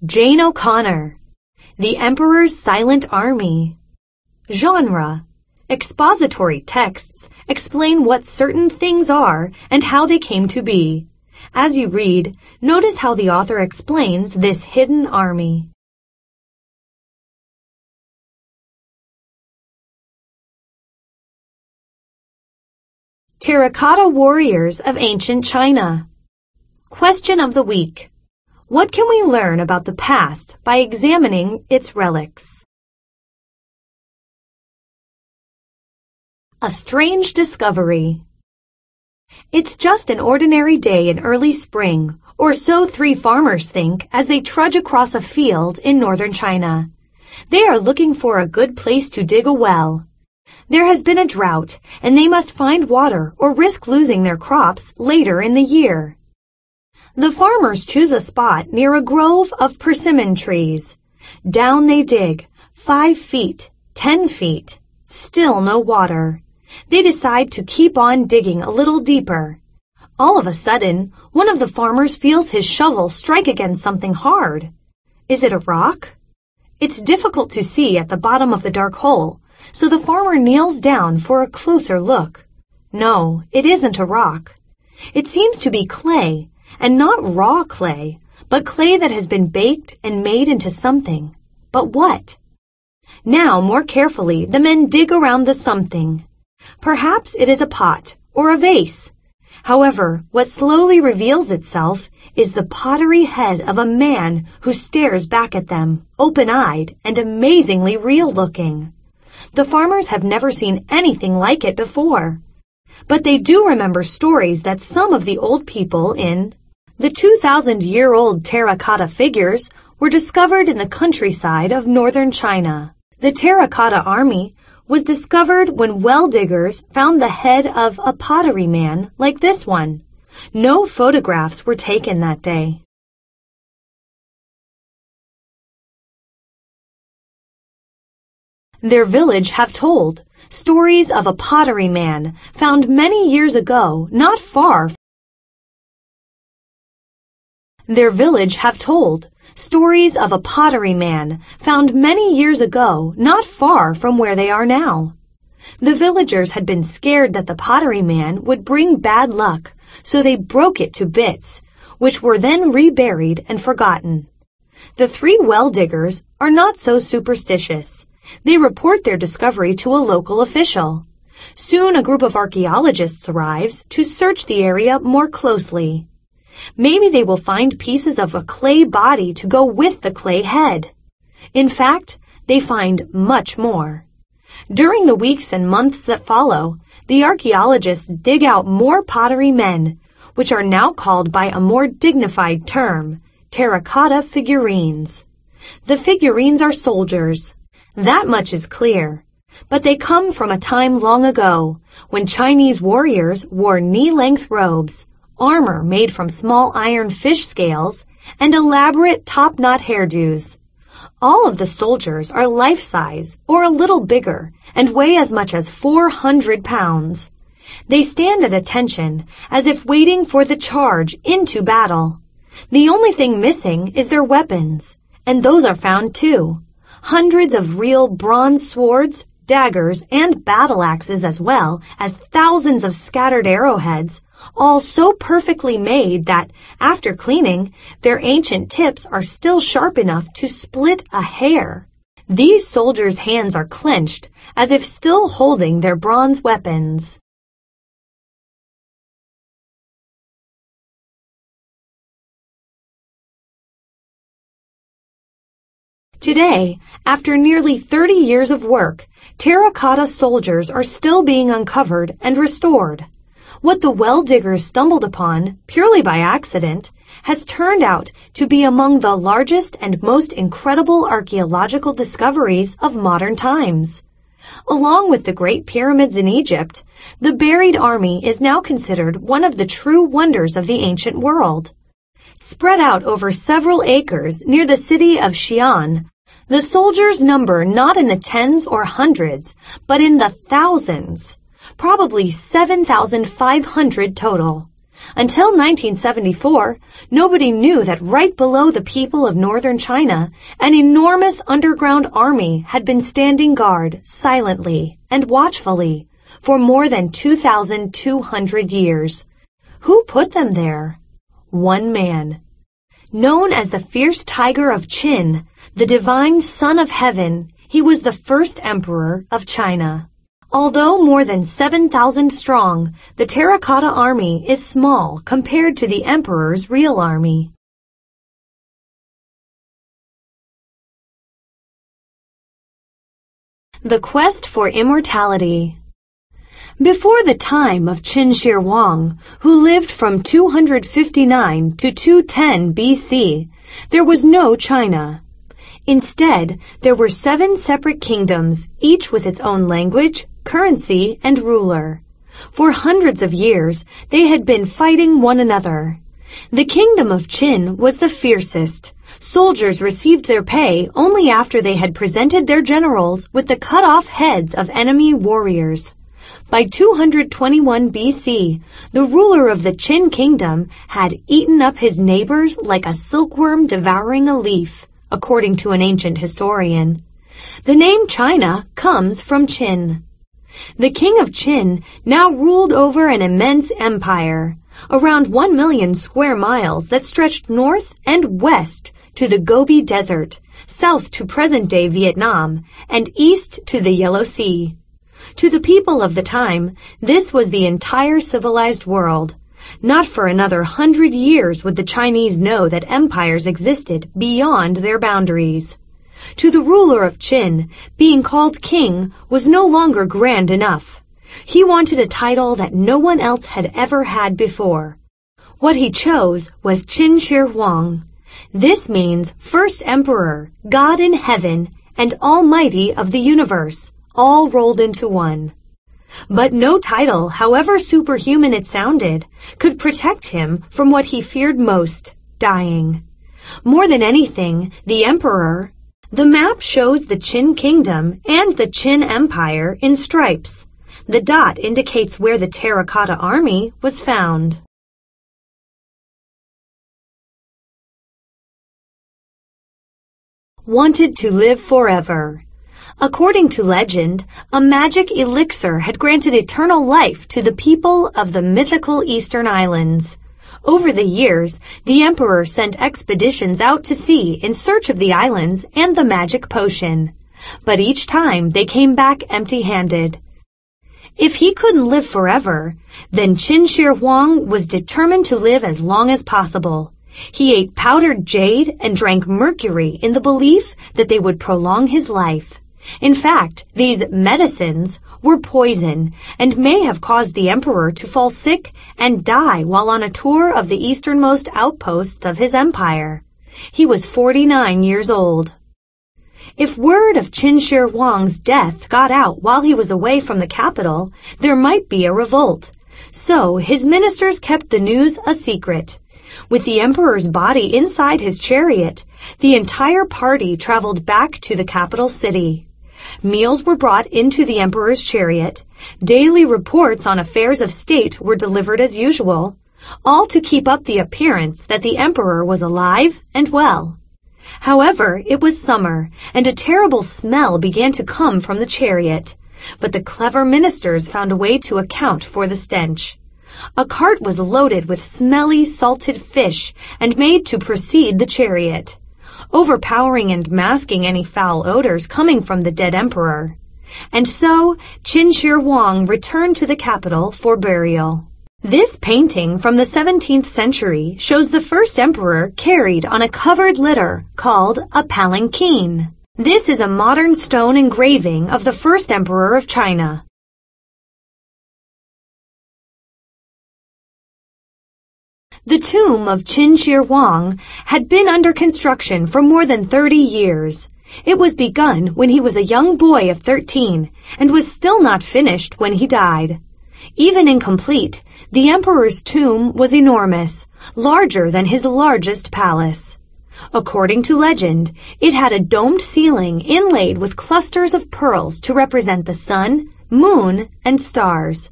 Jane O'Connor, The Emperor's Silent Army. Genre: expository texts explain what certain things are and how they came to be. As you read, notice how the author explains this hidden army. Terracotta warriors of ancient China. Question of the week: what can we learn about the past by examining its relics? A strange discovery. It's just an ordinary day in early spring, or so 3 farmers think as they trudge across a field in northern China. They are looking for a good place to dig a well. There has been a drought, and they must find water or risk losing their crops later in the year. The farmers choose a spot near a grove of persimmon trees. Down they dig, 5 feet, 10 feet. Still no water. They decide to keep on digging a little deeper. All of a sudden, one of the farmers feels his shovel strike against something hard. Is it a rock? It's difficult to see at the bottom of the dark hole, so the farmer kneels down for a closer look. No, it isn't a rock. It seems to be clay, and not raw clay, but clay that has been baked and made into something. But what? Now, more carefully, the men dig around the something. Perhaps it is a pot or a vase. However, what slowly reveals itself is the pottery head of a man who stares back at them, open-eyed and amazingly real-looking. The farmers have never seen anything like it before. But they do remember stories that some of the old people in the 2,000-year-old terracotta figures were discovered in the countryside of northern China. The terracotta army was discovered when well diggers found the head of a pottery man like this one. No photographs were taken that day. Their village have told stories of a pottery man found many years ago not far. Their village have told stories of a pottery man found many years ago not far from where they are now. The villagers had been scared that the pottery man would bring bad luck, so they broke it to bits, which were then reburied and forgotten. The 3 well diggers are not so superstitious. They report their discovery to a local official. Soon a group of archaeologists arrives to search the area more closely. Maybe they will find pieces of a clay body to go with the clay head. In fact, they find much more. During the weeks and months that follow, the archaeologists dig out more pottery men, which are now called by a more dignified term, terracotta figurines. The figurines are soldiers. That much is clear. But they come from a time long ago, when Chinese warriors wore knee-length robes, armor made from small iron fish scales, and elaborate top-knot hairdos. All of the soldiers are life-size or a little bigger and weigh as much as 400 pounds. They stand at attention as if waiting for the charge into battle. The only thing missing is their weapons, and those are found too. Hundreds of real bronze swords, daggers, and battle axes, as well as thousands of scattered arrowheads, all so perfectly made that, after cleaning, their ancient tips are still sharp enough to split a hair. These soldiers' hands are clenched, as if still holding their bronze weapons. Today, after nearly 30 years of work, terracotta soldiers are still being uncovered and restored. What the well diggers stumbled upon, purely by accident, has turned out to be among the largest and most incredible archaeological discoveries of modern times. Along with the Great Pyramids in Egypt, the buried army is now considered one of the true wonders of the ancient world. Spread out over several acres near the city of Xi'an, the soldiers number not in the tens or hundreds, but in the thousands, probably 7,500 total. Until 1974, nobody knew that right below the people of northern China, an enormous underground army had been standing guard silently and watchfully for more than 2,200 years. Who put them there? One man. Known as the fierce tiger of Qin, the divine son of heaven, he was the first emperor of China. Although more than 7,000 strong, the terracotta army is small compared to the emperor's real army. The quest for immortality. Before the time of Qin Shi Huang, who lived from 259 to 210 BC, there was no China. Instead, there were 7 separate kingdoms, each with its own language, currency, and ruler. For hundreds of years, they had been fighting one another. The kingdom of Qin was the fiercest. Soldiers received their pay only after they had presented their generals with the cut-off heads of enemy warriors. By 221 BC, the ruler of the Qin kingdom had eaten up his neighbors like a silkworm devouring a leaf, according to an ancient historian. The name China comes from Qin. The king of Qin now ruled over an immense empire, around 1 million square miles that stretched north and west to the Gobi Desert, south to present-day Vietnam, and east to the Yellow Sea. To the people of the time, this was the entire civilized world. Not for another 100 years would the Chinese know that empires existed beyond their boundaries. To the ruler of Qin, being called king was no longer grand enough. He wanted a title that no one else had ever had before. What he chose was Qin Shi Huang. This means first emperor, God in heaven, and almighty of the universe, all rolled into one. But no title, however superhuman it sounded, could protect him from what he feared most, dying. More than anything, the emperor. The map shows the Qin kingdom and the Qin empire in stripes. The dot indicates where the terracotta army was found. Wanted to live forever. According to legend, a magic elixir had granted eternal life to the people of the mythical Eastern Islands. Over the years, the emperor sent expeditions out to sea in search of the islands and the magic potion. But each time they came back empty-handed. If he couldn't live forever, then Qin Shi Huang was determined to live as long as possible. He ate powdered jade and drank mercury in the belief that they would prolong his life. In fact, these medicines were poison and may have caused the emperor to fall sick and die while on a tour of the easternmost outposts of his empire. He was 49 years old. If word of Qin Shi Huang's death got out while he was away from the capital, there might be a revolt. So his ministers kept the news a secret. With the emperor's body inside his chariot, the entire party traveled back to the capital city. Meals were brought into the emperor's chariot. Daily reports on affairs of state were delivered as usual, all to keep up the appearance that the emperor was alive and well. However, it was summer, and a terrible smell began to come from the chariot. But the clever ministers found a way to account for the stench. A cart was loaded with smelly, salted fish and made to precede the chariot, overpowering and masking any foul odors coming from the dead emperor. And so, Qin Shi Huang returned to the capital for burial. This painting from the 17th century shows the first emperor carried on a covered litter called a palanquin. This is a modern stone engraving of the first emperor of China. The tomb of Qin Shi Huang had been under construction for more than 30 years. It was begun when he was a young boy of 13 and was still not finished when he died. Even incomplete, the emperor's tomb was enormous, larger than his largest palace. According to legend, it had a domed ceiling inlaid with clusters of pearls to represent the sun, moon, and stars.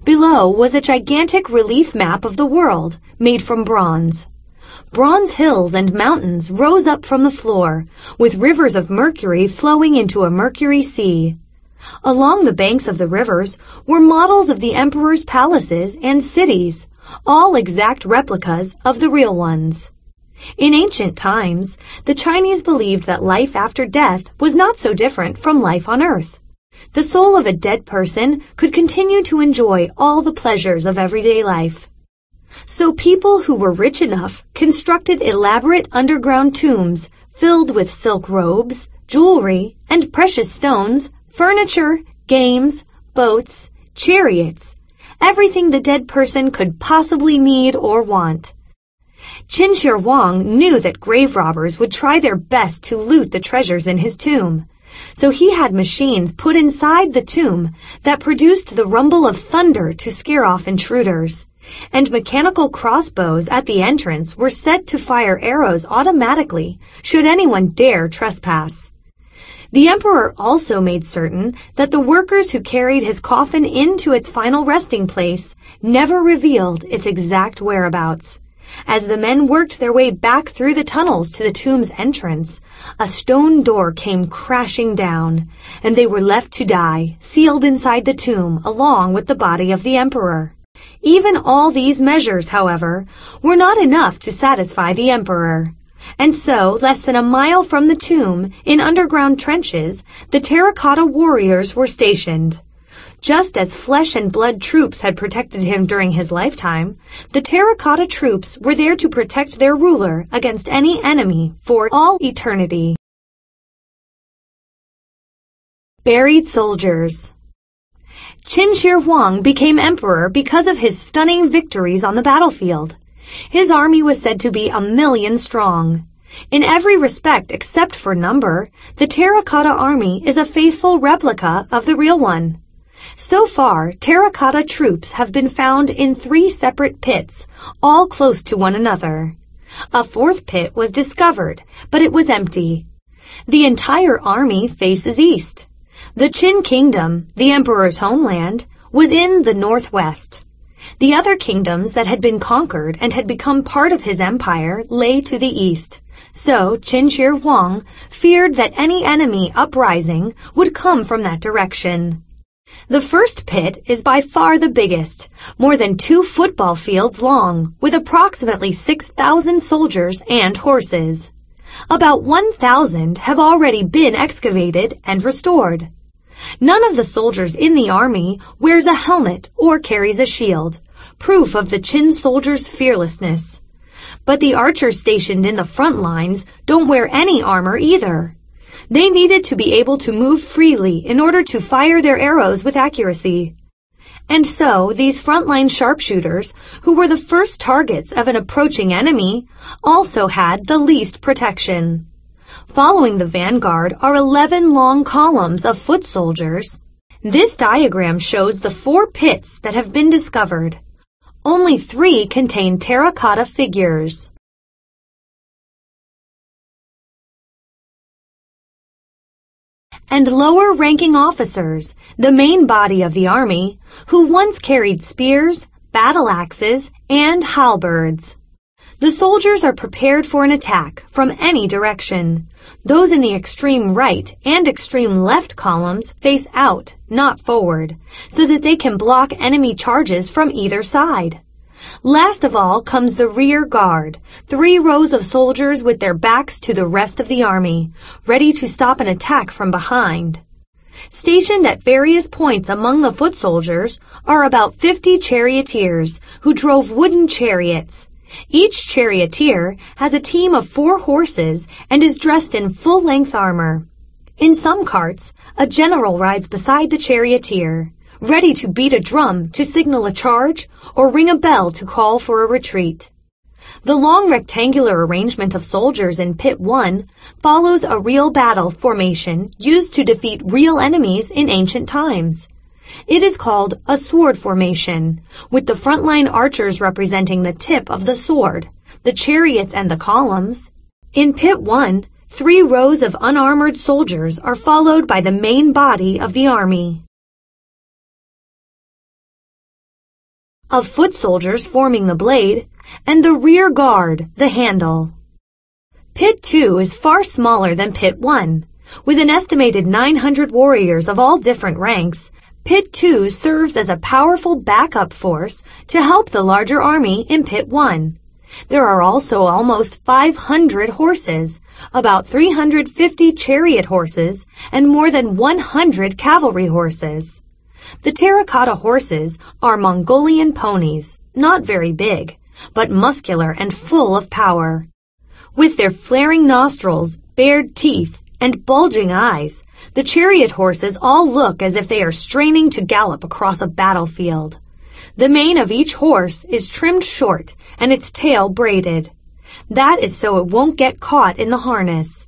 Below was a gigantic relief map of the world, made from bronze. Bronze hills and mountains rose up from the floor, with rivers of mercury flowing into a mercury sea. Along the banks of the rivers were models of the emperor's palaces and cities, all exact replicas of the real ones. In ancient times, the Chinese believed that life after death was not so different from life on earth. The soul of a dead person could continue to enjoy all the pleasures of everyday life. So people who were rich enough constructed elaborate underground tombs filled with silk robes, jewelry, and precious stones, furniture, games, boats, chariots, everything the dead person could possibly need or want. Qin Shi Huang knew that grave robbers would try their best to loot the treasures in his tomb, so he had machines put inside the tomb that produced the rumble of thunder to scare off intruders, and mechanical crossbows at the entrance were set to fire arrows automatically should anyone dare trespass. The emperor also made certain that the workers who carried his coffin into its final resting place never revealed its exact whereabouts. As the men worked their way back through the tunnels to the tomb's entrance, a stone door came crashing down, and they were left to die, sealed inside the tomb along with the body of the emperor. Even all these measures, however, were not enough to satisfy the emperor. And so, less than a mile from the tomb, in underground trenches, the terracotta warriors were stationed. Just as flesh and blood troops had protected him during his lifetime, the terracotta troops were there to protect their ruler against any enemy for all eternity. Buried soldiers. Qin Shi Huang became emperor because of his stunning victories on the battlefield. His army was said to be 1 million strong. In every respect except for number, the terracotta army is a faithful replica of the real one. So far, terracotta troops have been found in 3 separate pits, all close to one another. A 4th pit was discovered, but it was empty. The entire army faces east. The Qin kingdom, the emperor's homeland, was in the northwest. The other kingdoms that had been conquered and had become part of his empire lay to the east. So Qin Shi Huang feared that any enemy uprising would come from that direction. The first pit is by far the biggest, more than 2 football fields long, with approximately 6,000 soldiers and horses. About 1,000 have already been excavated and restored. None of the soldiers in the army wears a helmet or carries a shield, proof of the Qin soldiers' fearlessness. But the archers stationed in the front lines don't wear any armor either. They needed to be able to move freely in order to fire their arrows with accuracy. And so these frontline sharpshooters, who were the first targets of an approaching enemy, also had the least protection. Following the vanguard are 11 long columns of foot soldiers. This diagram shows the 4 pits that have been discovered. Only 3 contain terracotta figures. And lower-ranking officers, the main body of the army, who once carried spears, battle axes, and halberds. The soldiers are prepared for an attack from any direction. Those in the extreme right and extreme left columns face out, not forward, so that they can block enemy charges from either side. Last of all comes the rear guard, 3 rows of soldiers with their backs to the rest of the army, ready to stop an attack from behind. Stationed at various points among the foot soldiers are about 50 charioteers who drove wooden chariots. Each charioteer has a team of 4 horses and is dressed in full-length armor. In some carts, a general rides beside the charioteer, ready to beat a drum to signal a charge or ring a bell to call for a retreat. The long rectangular arrangement of soldiers in Pit 1 follows a real battle formation used to defeat real enemies in ancient times. It is called a sword formation, with the frontline archers representing the tip of the sword, the chariots and the columns. In Pit 1, 3 rows of unarmored soldiers are followed by the main body of the army. of foot soldiers forming the blade, and the rear guard, the handle. Pit 2 is far smaller than Pit 1. With an estimated 900 warriors of all different ranks, Pit 2 serves as a powerful backup force to help the larger army in Pit 1. There are also almost 500 horses, about 350 chariot horses, and more than 100 cavalry horses. The terracotta horses are Mongolian ponies, not very big, but muscular and full of power. With their flaring nostrils, bared teeth, and bulging eyes, the chariot horses all look as if they are straining to gallop across a battlefield. The mane of each horse is trimmed short and its tail braided. That is so it won't get caught in the harness.